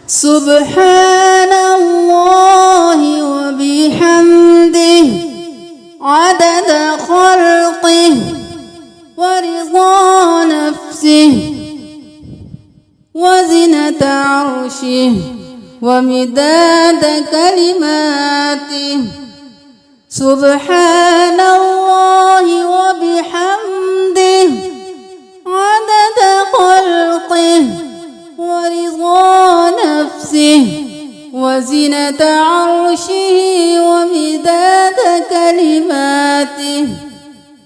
سبحان الله وبحمده عدد خلقه ورضا نفسه وزنة عرشه ومداد كلماته. سبحان الله وبحمده عدد خلقه ورضا نفسه وزنة عرشه ومداد كلماته.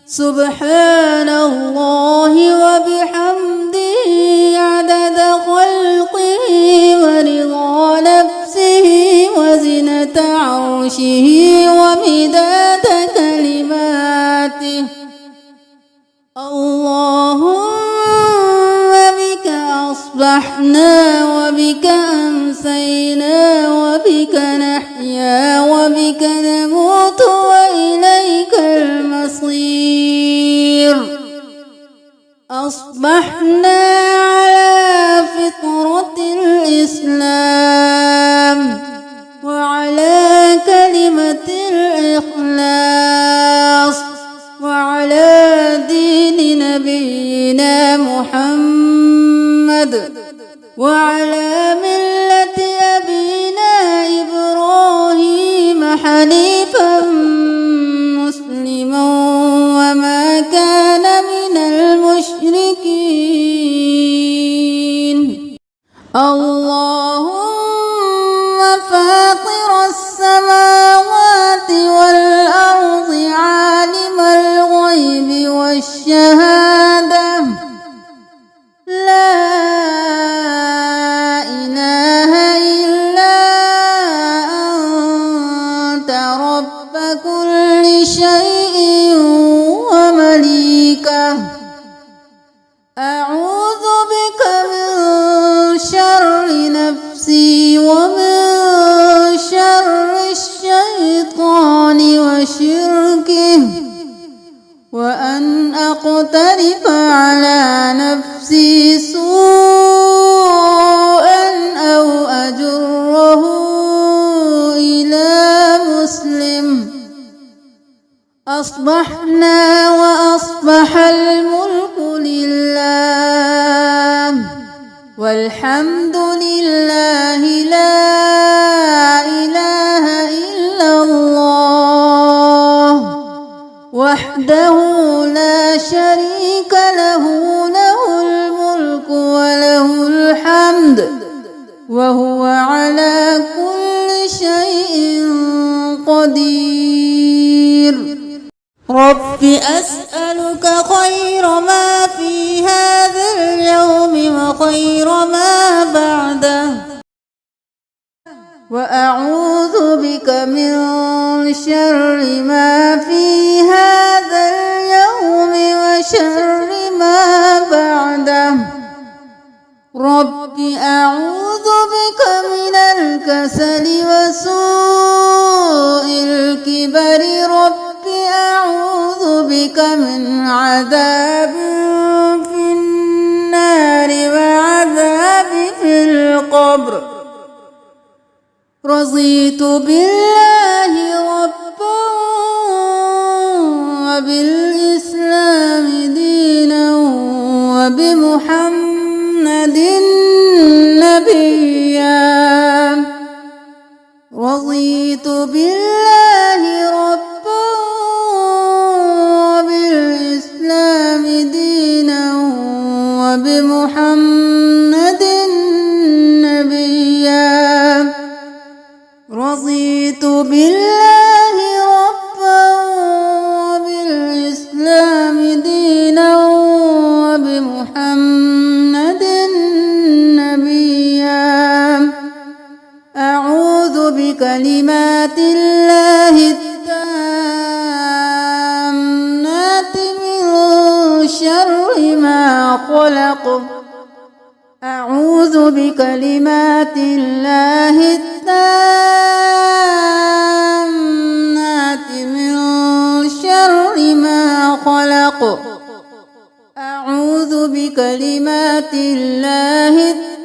سبحان الله وبحمده عدد خلقه ورضا نفسه وزنة عرشه ومداد كلماته. اللهم بك أصبحنا وبك أمسينا وبك نحيا وبك نموت وإليك المصير. أصبحنا على فطرة الإسلام وعلى كلمة الإخلاص وعلى دين نبينا محمد وعلى ملة أبينا إبراهيم حنيفا مسلما وما كان من المشركين. اللهم فاطر السماوات والأرض عالم الغيب والشهادة لا إله إلا أنت رب كل شيء ومليكه. أعوذ بك من شر نفسي ومن شر الشيطان وشركه وأن أقترف على نفسي سوءا أو أجره إلى مسلم. أصبحنا وأصبح الملك لله والحمد لله لا إله إلا الله وحده لا شريك له له الملك وله الحمد وهو على كل شيء قدير. رب أسألك خير ما في هذا اليوم وخير ما بعده وأعوذ بك من شر ما في هذا اليوم وشر ما بعده. رب أعوذ بك من الكسل وسوء الكبر. رب أعوذ بك من عذاب في النار وعذاب في القبر. رضيت بالله ربا وبالإسلام دينا وبمحمد نبيا. رضيت بالله ربا وبالإسلام دينا وبمحمد نبيا. رضيت بالله ربا وبالإسلام دينا وبمحمد نبيا. أعوذ بكلمات الله التامات من شر ما خلق. أعوذ بكلمات الله التامات من شر ما خلق. أعوذ بكلمات الله التامات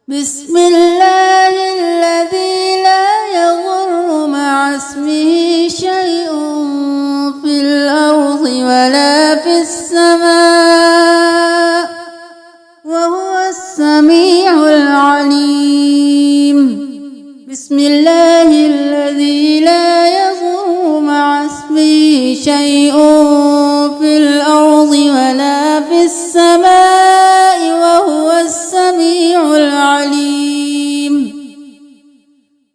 بسم الله الذي لا يضر مع اسمه شيء في الأرض ولا في السماء وهو السميع العليم. بسم الله الذي لا يضر مع اسمه شيء في الأرض ولا في السماء وهو السميع العليم.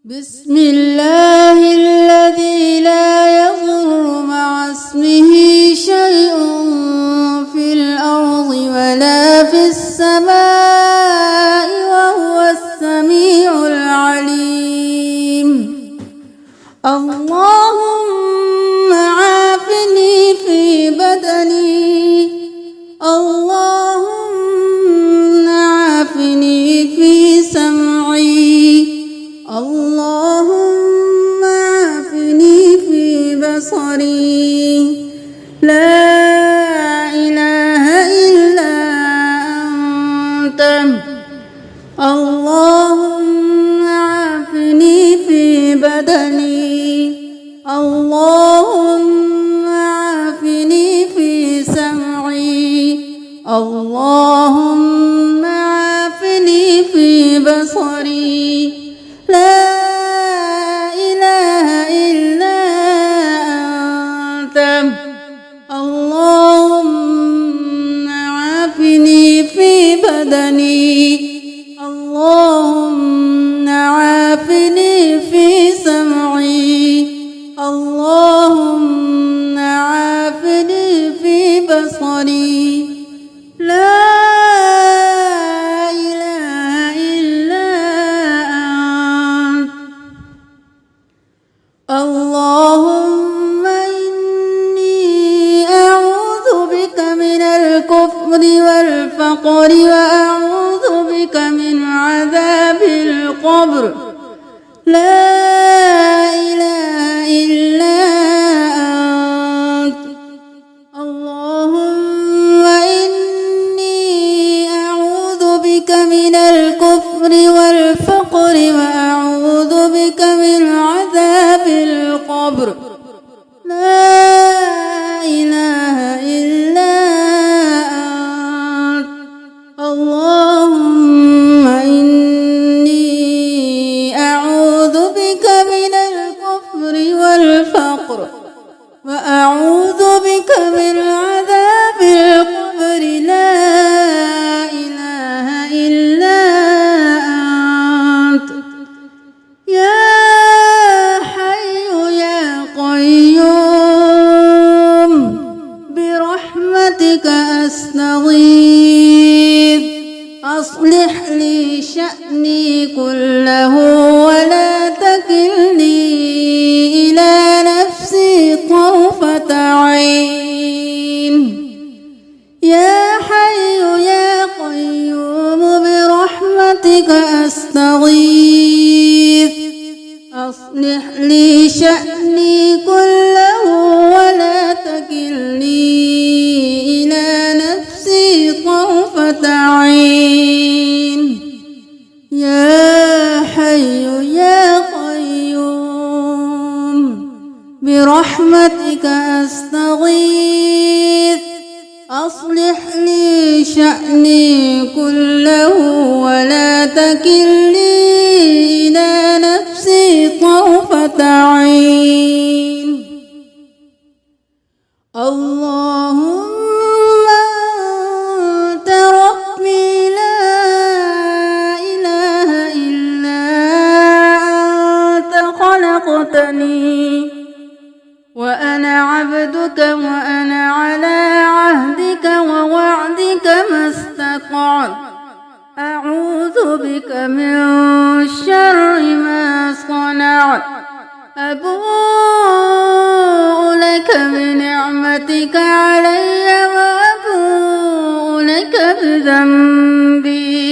بسم الله الذي لا يضر مع اسمه شيء في الأرض ولا في السماء وهو السميع العليم. اللهم عافني في بدني، اللهم عافني في سمعي، اللهم عافني في بصري. لا إله إلا أنت. اللهم عافني في بدني، اللهم عافني في سمعي، اللهم عافني في بصري. لا إله إلا أنت. اللهم عافني في بدني، اللهم عافني في سمعي، اللهم عافني في بصري. لا إله إلا أنت. اللهم إني أعوذ بك من الكفر والفقر وأعوذ بك من عذاب القبر. لا إله إلا أنت. اللهم إني أعوذ بك من الكفر والفقر وأعوذ بك من عذاب القبر. لا إله إلا أنت. اللهم إني أعوذ بك من الكفر والفقر وأعوذ بك من عذاب القبر. لا إله إلا أنت. يا حي يا قيوم برحمتك أستغيث. أصلح لي شأني كله ولا تكلني إلى نفسي طرفة عين. يا حي يا قيوم برحمتك أستغيث. أصلح لي شأني كله ولا تكلني إلى نفسي طرفة عين. يا حي يا قيوم برحمتك أستغيث. أصلح لي شأني كله ولا تكلني إلى نفسي طرفة عين. اللهم أنت ربي لا إله إلا أنت. خلقتني وأنا عبدك وأنا على عهدك ووعدك ما استطعت. أعوذ بك من شر ما صنعت. أبوء لك بنعمتك علي وأبوء لك بذنبي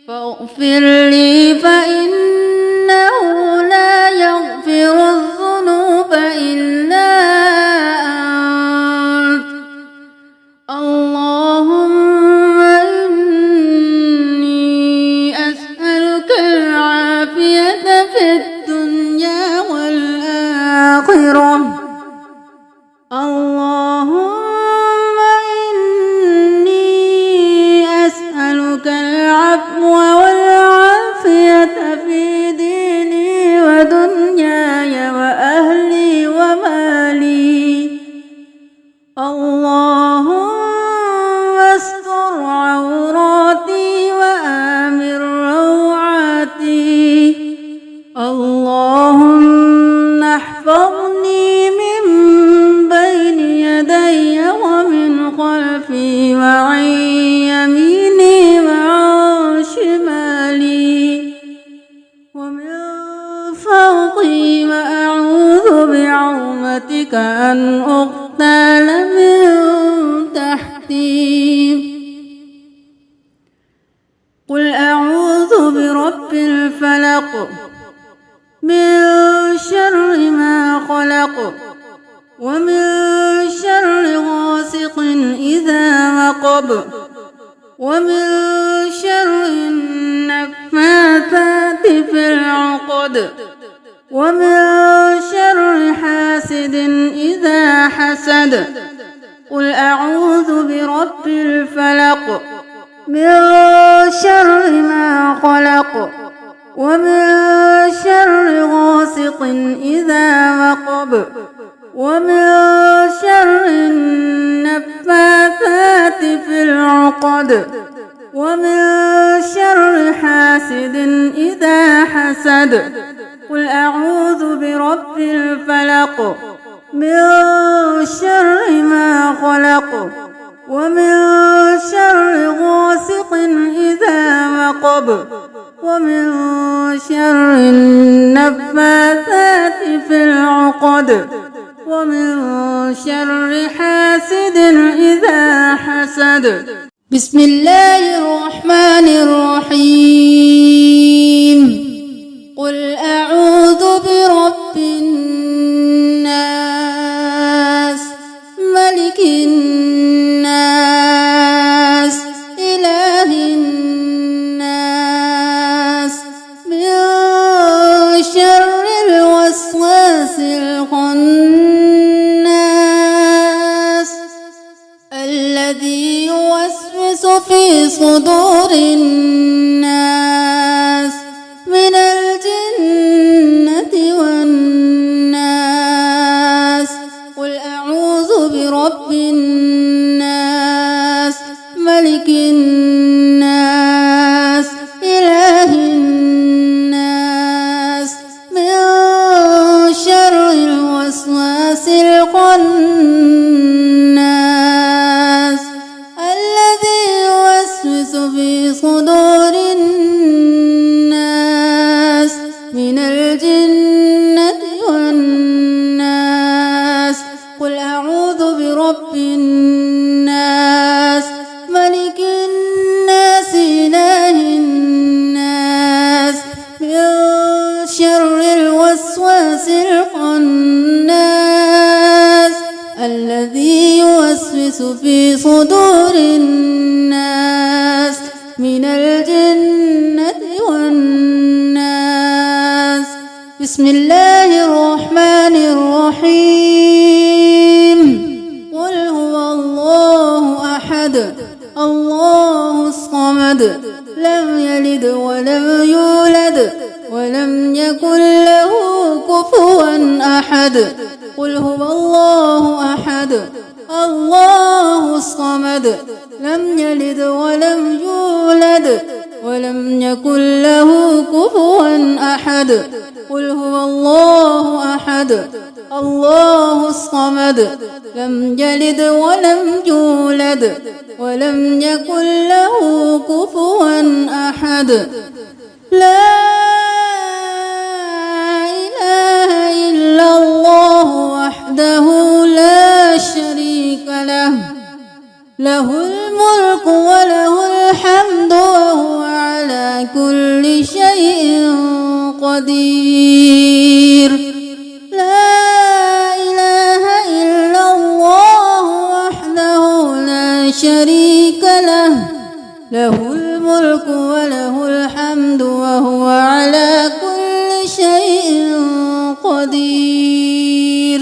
فاغفر لي فإنه لا يغفر الذنوب إلا أنت. اللهم الجبال من تحتي قل أعوذ برب الفلق من شر ما خلق ومن شر غاسق إذا وقب ومن شر النفاثات في العقد ومن شر حاسد إذا حسد قل أعوذ برب الفلق من شر ما خلق ومن شر غاسق إذا وقب ومن شر النفاثات في العقد ومن شر حاسد إذا حسد قل أعوذ برب الفلق من شر ما خلق ومن شر غاسق إذا وقب ومن شر النفاثات في العقد ومن شر حاسد إذا حسد. بسم الله الرحمن الرحيم. قل أعوذ برب الناس ملك الناس إله الناس من شر الوسواس الخناس الذي يوسوس في صدور الناس من الجنة والناس. قل أعوذ برب الناس ملك الناس إله الناس من شر الوسواس الخناس الذي يوسوس في صدور الناس من الجنة والناس. قل أعوذ برب الناس ملك الناس إله الناس من شر الوسواس الخناس الذي يوسوس في صدور الناس من الجنة والناس. بسم الله الرحمن الرحيم. قل هو الله أحد الله الصمد لم يلد ولم يولد ولم يكن له كفوا أحد. قل هو الله أحد الله الصمد لم يلد ولم يولد ولم يكن له كفوا أحد. قل هو الله أحد الله الصمد لم يلد ولم يولد ولم يكن له كفوا أحد. لا إله إلا الله وحده لا شريك له له الملك وله الحمد وهو على كل شيء قدير. لا إله إلا الله وحده لا شريك له له الملك وله الحمد وهو على كل شيء قدير.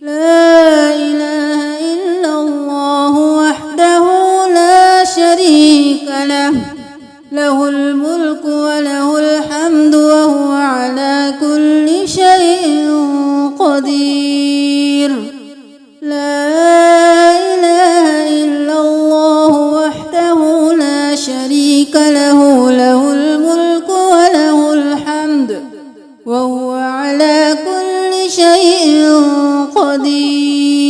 لا إله إلا الله وحده لا شريك له له الملك وله الحمد وهو على كل شيء قدير. لا إله إلا الله وحده لا شريك له له الملك وله الحمد وهو على كل شيء قدير.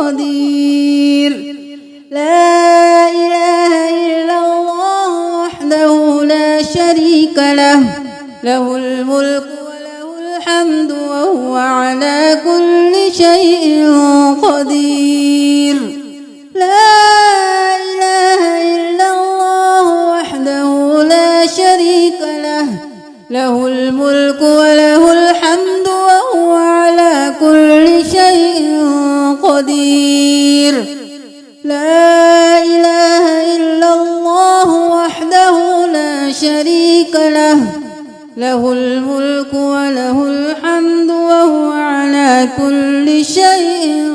قدير. لا إله إلا الله وحده لا شريك له، له الملك وله الحمد وهو على كل شيء قدير. لا إله إلا الله وحده لا شريك له، له الملك وله الحمد وهو على كل شيء قدير. لا إله إلا الله وحده لا شريك له، له الملك وله الحمد وهو على كل شيء